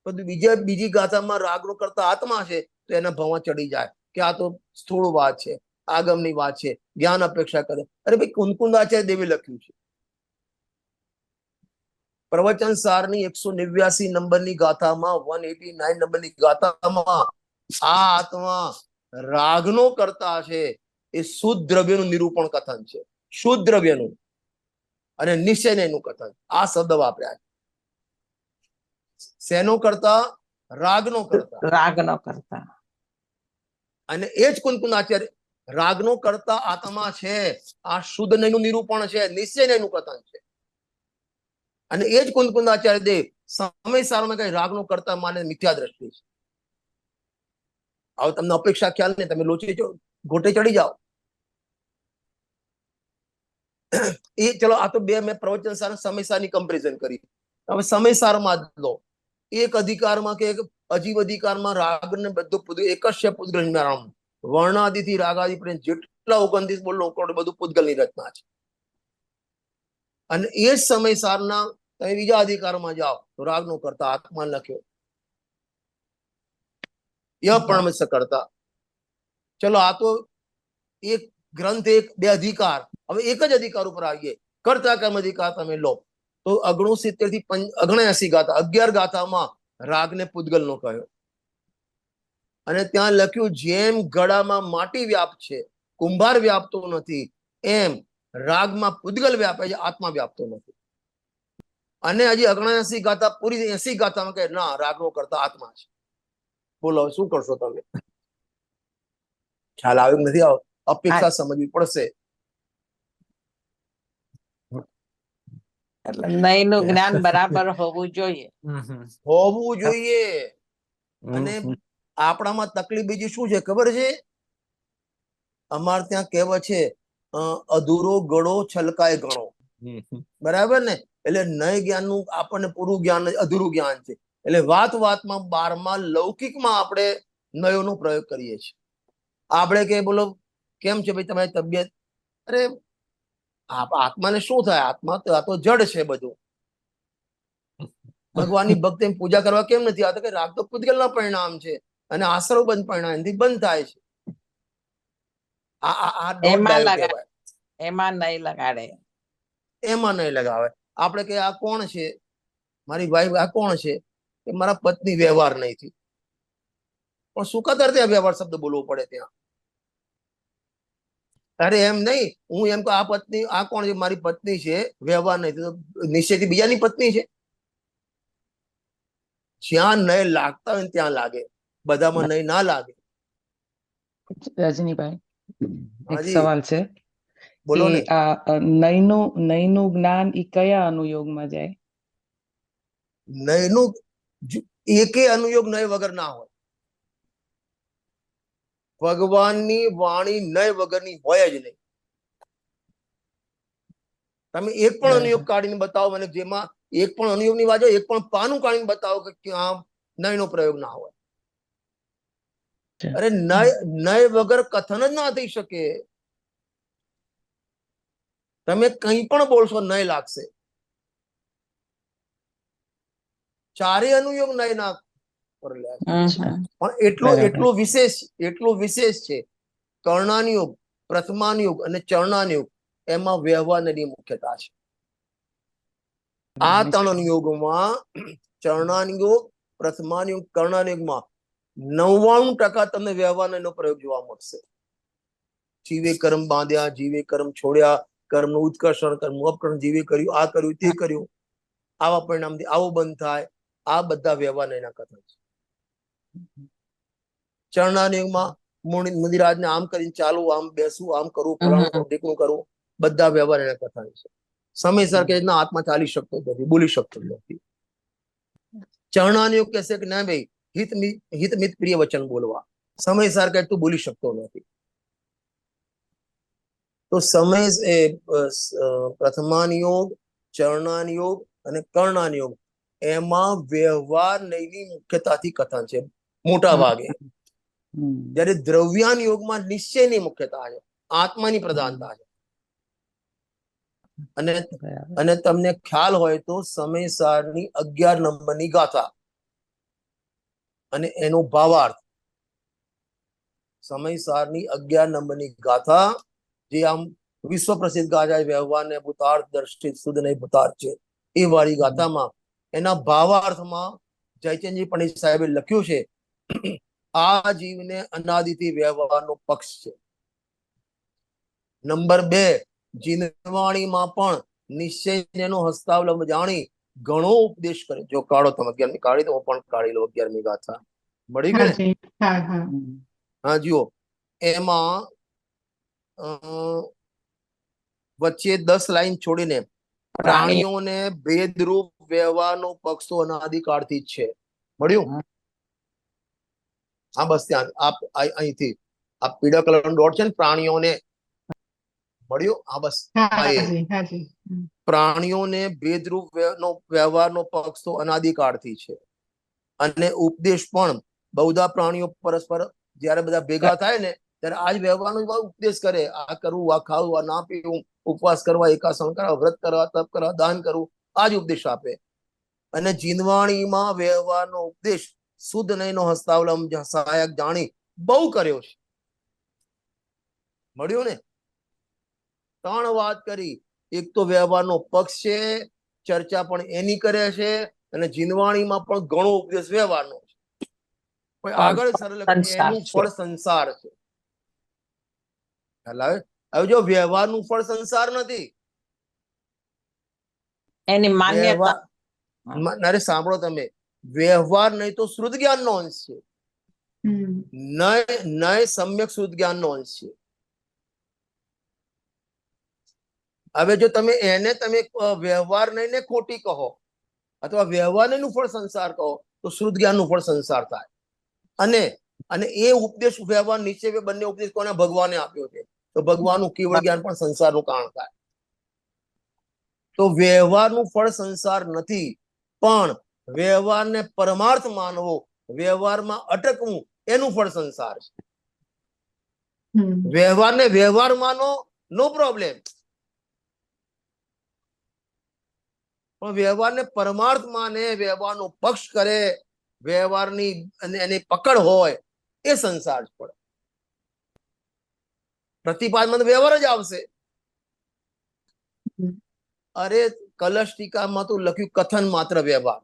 બધું બીજી ગાથામાં રાગનો કરતા આત્મા છે, તો એના ભવા ચડી જાય કે આ તો સ્થૂળ વાત છે, આગમની વાત છે, જ્ઞાન અપેક્ષા કરે. અરે ભાઈ, કુંદકુંદ આચાર્ય દેવે લખ્યું છે પ્રવચન સારની 189 નંબરની ગાથામાં, 189 નંબરની ગાથામાં, આ આત્મા રાગનો કરતા છે. એ શુદ્ધ દ્રવ્યનું નિરૂપણ કથન છે, શુદ્ધ દ્રવ્યનું, અને નિશ્ચયનું કથન. આ શબ્દ વાપર્યા છે. શેનો કરતા? રાગનો કરતા. રાગનો કરતા. અને એ જ કુંદકુંદ આચાર્ય રાગનો કરતા આત્મા છે, આ શુદ્ધ નયનું નિરૂપણ છે, નિશ્ચય નયનું કથન છે. અને એ જ કુંદકુંદ આચાર્ય દેવ સમય સારમાં કઈ રાગનો કરતા માને મિથ્યા દ્રષ્ટિ છે. હવે તમને અપેક્ષા ખ્યાલ નહીં, તમે લોચી ગોટે ચડી જાઓ. એ ચલો, આ તો બે મેં પ્રવચન સાર સમય સારની કમ્પેરિઝન કરી. હવે સમય સારમાં જ લો. એક અધિકારમાં કે અજીવ અધિકારમાં રાગ ને બધું એક જ છે, પૂદગલ નામ. વર્ણાદિથી રાગાદિ પર્યંત જેટલા 29 બોલ બધું પૂદગલની રચના છે. અને એ જ સમય સારના તમે બીજા અધિકારમાં જાઓ તો રાગનો કરતા આત્મા લખ્યો, યહ કરતા. ચલો, આ તો એક ગ્રંથ, બે અધિકાર. હવે એક જ અધિકાર ઉપર આવીએ. કર્તા કર્મ અધિકાર તમે લો તો 69 થી 79 ગાથા, 11 ગાથામાં રાગને પૂદગલનો કહ્યો. અને ત્યાં લખ્યું, જેમ ગળામાં માટી વ્યાપ છે, કુંભાર વ્યાપતો નથી, એમ રાગમાં પૂદગલ વ્યાપે છે, આત્મા વ્યાપતો નથી. અને હજી 79 ગાથા પૂરી 80 ગાથામાં કહે ના, રાગનો કરતા આત્મા છે. બોલો, શું કરશો તમે? ખ્યાલ આવ્યો નથી? આવો અપેક્ષા સમજવી પડશે. એટલે નયનું જ્ઞાન બરાબર હોવું જોઈએ. હોવું જોઈએ. અને આપણામાં તકલીફ બીજી શું છે ખબર છે? અમારે ત્યાં કહેવત છે, અધૂરો ગળો છલકાય ઘણો, બરાબર ને? એટલે નય જ્ઞાનનું આપણને પૂરું જ્ઞાન અધૂરું જ્ઞાન છે. એટલે વાતમાં 12માં લૌકિકમાં આપણે નયોનો પ્રયોગ કરીએ છીએ. આપણે કે બોલો કેમ છે ભાઈ તમારી તબિયત? અરે આત્માને શું થાય? આત્મા તો આ તો જડ છે બધું. ભગવાનની ભક્તિ પૂજા કરવા કેમ નથી આવતા? કે રાગ તો પૂતગલના પરિણામ છે અને આશ્રવ બંધ પરિણામ એનાથી બંધ થાય છે. આ દોઢ એમાં ડાયો લગાડે. કહેવાય. એમાં નહીં લગાડે. એમાં નહીં લગાવે. આપણે કે આ કોણ છે? મારી વાઈફ આ કોણ છે? કે મારા પત્ની વ્યવહાર નહીં થી. પણ શું કાતર ત્યાં વ્યવહાર શબ્દ બોલવો પડે ત્યાં? અરે એમ નહીં, હું એમ કે આ પત્ની આ કોણ છે? મારી પત્ની છે, વ્યવહાર નહીં તો નિશ્ચયથી બીજાની પત્ની છે. જ્યાં નય લાગતા હોય ને ત્યાં લાગે, બધામાં નય ના લાગે. રજનીભાઈ એક હાજી. સવાલ છે બોલો કે ને. આ નયનું જ્ઞાન ઈ કયા અનુયોગમાં જાય? નયનું એકે અનુયોગ નય વગર ના હોય. ભગવાનની વાણી નય વગરની હોય જ નહીં. તમે એક પણ અનુયોગ કાઢીને બતાવો મને, જેમાં એક પણ અનુયોગની વાત હોય, એક પણ પાનું કાઢીને બતાવો કે આ નયનો પ્રયોગ ના હોય. અરે નય વગર કથન જ ના થઈ શકે. તમે કંઈ પણ બોલશો નય લાગશે. ચારે અનુયોગ નય ના પર લે. પણ એટલું વિશેષ છે. કર્ણાનુયોગ, પ્રથમાનુયોગ અને ચરણાનુયોગ એમાં વ્યવહારની મુખ્યતા છે. આ ત્રણ અનુયોગમાં ચરણાનુયોગ, પ્રથમાનુયોગ, કર્ણાનુયોગમાં 99% તમને વ્યવહારનો પ્રયોગ જોવા મળશે. જીવે કર્મ બાંધ્યા, જીવે કર્મ છોડ્યા, કર્મનું ઉત્કર્ષણ, કર્મનું અપકર્ષણ, જીવે કર્યું, આ કર્યું, તે કર્યું, આવા પરિણામથી આવો બંધ થાય. આ બધા વ્યવહારના કથન છે. ચરણાનુયોગમાં મુનિરાજને આમ કરીને ચાલવું, આમ બેસવું, આમ કરવું, ફલાણું કરવું, ઢીકણું કરવું, બધા વ્યવહારના કથન છે. સમયસર કે ના આત્મા ચાલી શકતો નથી, બોલી શકતો નથી. ચરણાનુયોગ કહેશે કે ના ભાઈ હિતમિત પ્રિય વચન બોલવા. સમયસર કે તું બોલી શકતો નથી. તો પ્રથમાનુયોગ, ચરણાનુયોગ અને કર્ણાનુયોગ એમાં વ્યવહાર નયની મુખ્યતાથી કથન છે મોટા ભાગે. જ્યારે દ્રવ્યાનુયોગમાં નિશ્ચયની મુખ્યતા છે, આત્માની પ્રધાનતા છે. અને તમને ખ્યાલ હોય તો સમયસારની 11 નંબરની ગાથા અને એનો ભાવાર્થ. સમયસારની 11 નંબરની ગાથા જે આમ વિશ્વ પ્રસિદ્ધ ગાથા, વ્યવહારને ભૂતાર્થ દર્શિત શુદ્ધ નહીં ભૂતાર્થ છે એ વાળી ગાથામાં એના ભાવાર્થમાં જયચંદજી પંડિત સાહેબે લખ્યું છે, આ જીવને અનાદિથી વ્યવહારનો પક્ષ છે. નંબર 2, જીનવાણીમાં પણ નિશ્ચયનો હસ્તાવલંબ જાણી ઘણો ઉપદેશ કરે. જો કાઢો તમે 11મી કાઢી તો હું પણ કાઢી લઉં. 11મી ગાથા મળી ગઈ. હાજી, હા હા હા જુઓ, એમાં વચ્ચે 10 લાઈન છોડીને પ્રાણીઓને ભેદરૂપ વ્યવહારનો પક્ષ તો અનાદિકાળથી જ છે. મળ્યું? હા બસ ત્યાં અહીંથી આ પીળા કલરનો ડોટ છે ને, પ્રાણીઓને મળ્યું. હા બસ હાજી હાજી પ્રાણીઓને ભેદરૂપ વ્યવહારનો પક્ષ તો અનાદિકાળથી છે. અને ઉપદેશ પણ બહુધા પ્રાણીઓ પરસ્પર જયારે બધા ભેગા થાય ને ત્યારે આજ વ્યવહારનો ઉપદેશ કરે. આ કરવું, આ ખાવું, આ ના પીવું, ઉપવાસ કરવા, એકાસન કરવા, વ્રત કરવા, તપ કરવા, દાન કરવું, આ જ ઉપદેશ આપે. અને જીનવાણીમાં વ્યવહારનો ઉપદેશ શુદ્ધ નયનો હસ્તાવલંબ સહાયક જાણી બહુ કર્યો છે. મળ્યું ને? 3 વાત કરી. એક તો વ્યવહારનો પક્ષ છે, ચર્ચા પણ એની કરે છે, અને જીનવાણીમાં પણ ઘણો ઉપદેશ વ્યવહારનો છે. પણ આગળ સરળ એનું ફળ સંસાર છે. હવે જો વ્યવહારનું ફળ સંસાર નથી, એની માન્યતા. અરે સાંભળો તમે, વ્યવહાર નહીં તો શુદ્ધ જ્ઞાનનો અંશ છે. નય સમ્યક શુદ્ધ જ્ઞાનનો અંશ છે. હવે જો તમે એને વ્યવહાર નહીં ને ખોટી કહો, અથવા વ્યવહાર નું ફળ સંસાર કહો, તો શુદ્ધ જ્ઞાનનું ફળ સંસાર થાય. અને એ ઉપદેશ વ્યવહાર નીચે બંને ઉપદેશ કોને? ભગવાને આપ્યો છે. તો ભગવાનનું કેવળ જ્ઞાન પણ સંસારનું કારણ થાય. તો વ્યવહારનું ફળ સંસાર નથી, પણ વ્યવહારને પરમાર્થ માનવો, વ્યવહારમાં અટકવું, એનું ફળ સંસાર છે. વ્યવહારને વ્યવહાર માનો, નો પ્રોબ્લેમ, પણ વ્યવહારને પરમાર્થ માને, વ્યવહારનો પક્ષ કરે, વ્યવહારની અને એની પકડ હોય, એ સંસાર પડે. પ્રતિપાદમાં તો વ્યવહાર જ આવશે. અરે કલશ ટીકામાં તો લખ્યું કથન માત્ર વ્યવહાર.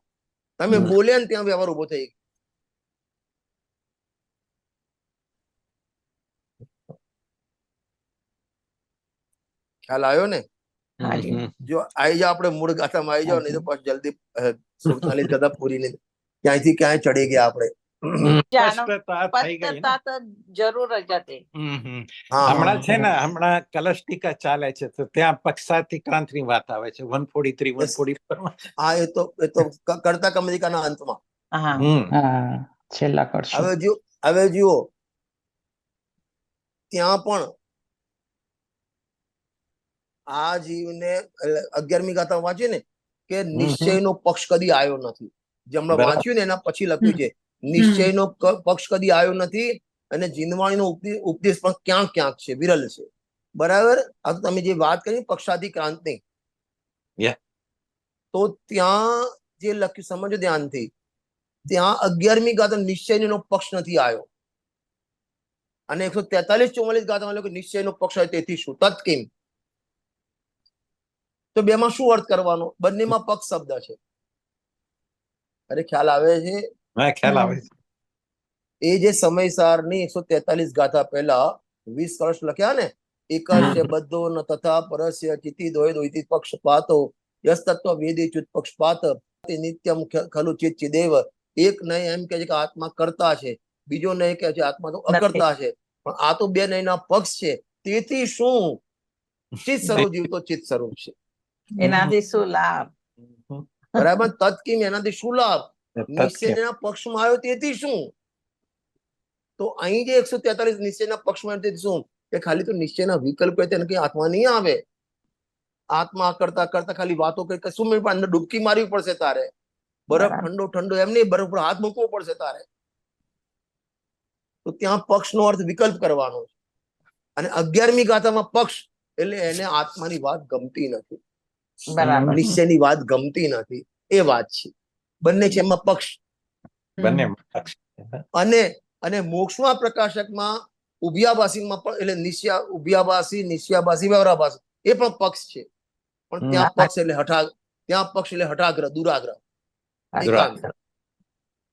તમે બોલ્યા ને ત્યાં વ્યવહાર ઉભો થઈ ગયો. ખ્યાલ આવ્યો ને? જો આવી જાઓ આપણે મૂળ ગાથામાં આવી જાઓ, નહીં તો પછી જલ્દી સુડતાલીસ ગાથા પૂરી નહીં, ક્યાંયથી ક્યાંય ચડી ગયા આપણે. સ્પષ્ટતા થઈ ગઈ ને. સ્પષ્ટતા તો જરૂર જ હતી. હા, હમણાં છે ને, હમણાં કલશ ટીકા ચાલે છે, તો ત્યાં પક્ષાતિક્રાંત ની વાત આવે છે 143 144 હા, એ તો કરતા કમરિકાના અંતમાં. હા હા છેલ્લા કરશો. હવે જુઓ, ત્યાં પણ આ જીવને 11મી ગાથા વાંચી ને કે નિશ્ચયનો પક્ષ કદી આવ્યો નથી. જે હમણાં બરાબર. વાંચ્યું ને એના પછી લખ્યું છે નિશ્ચયનો પક્ષ કદી આવ્યો નથી, અને જીનવાણીનો ઉપદેશ પણ ક્યાંક ક્યાંક છે, વિરલ છે. બરાબર. આ તો તમે જે વાત કરી પક્ષાધિક્રાંતની, Yeah. તો ત્યાં જે લખ્યું સમજો ધ્યાનથી, ત્યાં 11મી ગાથા નિશ્ચયનો પક્ષ નથી આવ્યો, અને 143-44 ગાથામાં લખ્યું નિશ્ચયનો પક્ષ હોય તેથી શું તત્ કિમ. તો બેમાં શું અર્થ કરવાનો? બંનેમાં પક્ષ શબ્દ છે. અરે ખ્યાલ આવે છે? હા, ખ્યાલ આવે છે. એ જે સમયસારની 143 ગાથા પહેલા 20 કળશ લખ્યા ને, એકસ્ય બધો ન તથા પરસ્ય ચિતિ દ્વય દ્વૈતિ પક્ષપાતો યસ તત્વ વેદી ચુત પક્ષપાત નિત્યમ ખલુ ચિત ચિદેવ. એક નહીં એમ કે છે કે આત્મા કરતા છે, બીજો નહીં કે છે આત્મા તો અકર્તા છે, પણ આ તો બે નહીંના પક્ષ છે. તેથી શું? ચિત સ્વરૂપ જીવ તો ચિત સ્વરૂપ છે. એનાથી શું લાભ? બરાબર. તત્કિમ, એનાથી શું લાભ? તત્ કિમ. નિશ્ચયના પક્ષમાં આવ્યો તેથી શું? તો અહીં જે 143 નિશ્ચયના પક્ષમાં આવ્યો તેથી શું? કે ખાલી તો નિશ્ચયના વિકલ્પ હોય તેને કઈ આત્મા નહીં આવે. આત્મા કરતા કરતા ખાલી વાતો કરી કશું નહીં, પણ અંદર ડૂબકી મારવી પડશે તારે. બરફ ઠંડો ઠંડો એમ નહીં, બરફ પર હાથ મૂકવો પડશે તારે. તો ત્યાં પક્ષનો અર્થ વિકલ્પ કરવાનો છે. અને 11મી ગાથામાં પક્ષ એટલે એને આત્માની વાત ગમતી નથી, બરાબર. નિશ્ચયની વાત ગમતી નથી, એ વાત છે. બંને છે એમાં પક્ષ. બંને અને મોક્ષમાં પ્રકાશકમાં ઉભયાભાસીમાં પણ એટલે ઉભયાભાસી, નિશ્યાભાસી, વ્યવહારાભાસી એ પણ પક્ષ છે. પણ ત્યાં પક્ષ એટલે હઠાગ્રહ, દુરાગ્રહ, એકાંત.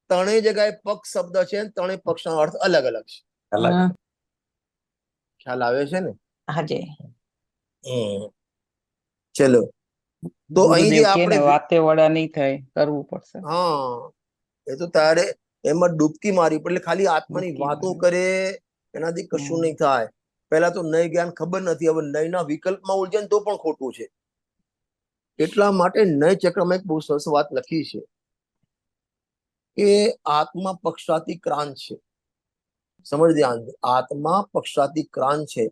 ત્રણેય જગ્યાએ પક્ષ શબ્દ છે, ત્રણેય પક્ષનો અર્થ અલગ અલગ છે. અલગ. ખ્યાલ આવે છે ને? હાજી. ચલો, તો અહીં જે ગુરુદેવ કે આપણે ને વાતે વડા નહીં થાય, કરવું પડશે. હા, એ તો તારે એમાં ડૂબકી મારી પડે. એટલે ખાલી આત્માની ડૂબકી વાતો મારી. કરે એનાથી કશું નહીં થાય. પહેલા તો નય જ્ઞાન ખબર નથી, હવે નયના વિકલ્પમાં ઉલझे ને તો પણ ખોટું છે. એટલા માટે નય ચક્રમાં એક બહુ સરસ વાત લખી છે કે આત્મા પક્ષાતિક્રાંત છે. સમજ ધ્યાન, આત્મા પક્ષાતિક્રાંત છે,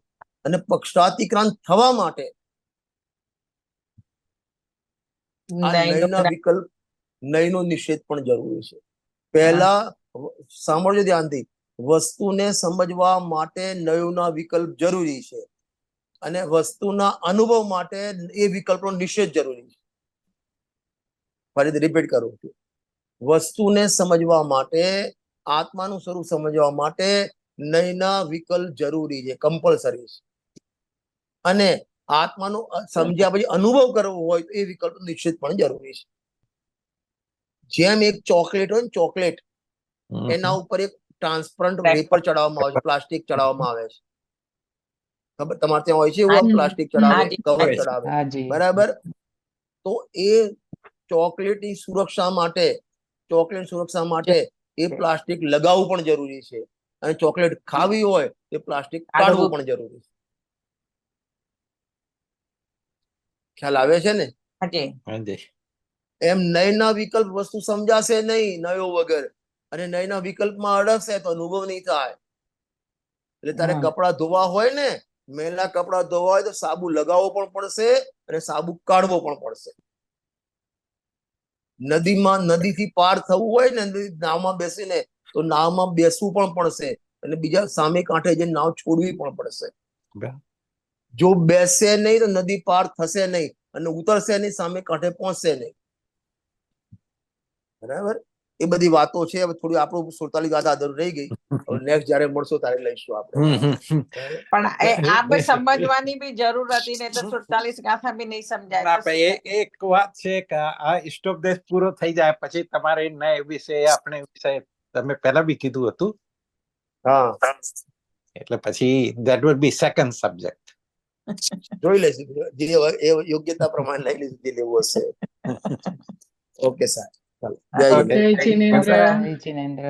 અને પક્ષાતિક્રાંત થવા માટે આ નયના વિકલ્પ, નયનો નિષેધ પણ જરૂરી છે. પહેલા સાંભળજો ધ્યાનથી, વસ્તુને સમજવા માટે નયોના વિકલ્પ જરૂરી છે, અને વસ્તુના અનુભવ માટે એ વિકલ્પનો નિષેધ જરૂરી છે. ફરીથી રિપીટ કરું છું, વસ્તુને સમજવા માટે, આત્માનું સ્વરૂપ સમજવા માટે નયના વિકલ્પ જરૂરી છે, કમ્પલસરી છે. અને આત્માનું સમજ્યા પછી અનુભવ કરવો હોય તો એ વિકલ્પ નિશ્ચિત પણ જરૂરી છે. જેમ એક ચોકલેટ હોય ને, ચોકલેટ, એના ઉપર એક ટ્રાન્સપરન્ટ વેપર ચડાવવામાં આવે છે, પ્લાસ્ટિક ચડાવવામાં આવે છે. ખબર તમારે ત્યાં હોય છે એવું? પ્લાસ્ટિક ચડાવે, કવર ચડાવે, બરાબર. તો એ ચોકલેટની સુરક્ષા માટે એ પ્લાસ્ટિક લગાવવું પણ જરૂરી છે, અને ચોકલેટ ખાવી હોય તો પ્લાસ્ટિક કાઢવું પણ જરૂરી છે. ખ્યાલ આવે છે ને? એમ નયના વિકલ્પ વસ્તુ સમજાશે નહીં નયો વગર, અને નયના વિકલ્પમાં અડકશે તો અનુભવ નહીં થાય. એટલે તારે કપડા ધોવા હોય ને મેલા કપડા ધોવા હોય તો સાબુ લગાવવો પણ પડશે અને સાબુ કાઢવો પણ પડશે. નદીથી પાર થવું હોય ને નાવમાં બેસીને તો નાવમાં બેસવું પણ પડશે અને બીજા સામે કાંઠે જઈને નાવ છોડવી પણ પડશે. જો બેસે નહીં તો નદી પાર થશે નહીં અને ઉતરશે નહીં, સામે કાંઠે પહોંચશે નહીં. બરાબર, એ બધી વાતો છે. હવે થોડી આપણું 47 ગાથા અધૂરી રહી ગઈ. હવે નેક્સ્ટ જયારે મળશો ત્યારે લઈશું આપણે. પણ આ બે સમજવાની બી જરૂર હતી ને તો 47 ગાથા બી નહીં સમજાય. ના, પણ એક વાત છે કે આ ઇષ્ટોપદેશ પૂરો થઈ જાય પછી તમારે ન્યાય વિશે આપણે વિષય તમે પહેલા બી કીધું હતું, હા, એટલે પછી that would be second subject. જોઈ લઈશું જે એ યોગ્યતા પ્રમાણે લઈ લઈશું જે લેવું હશે. ઓકે સાહેબ, ચાલો, જય Okay. જિનેન્દ્ર. જય જિનેન્દ્ર. જય જિનેન્દ્ર.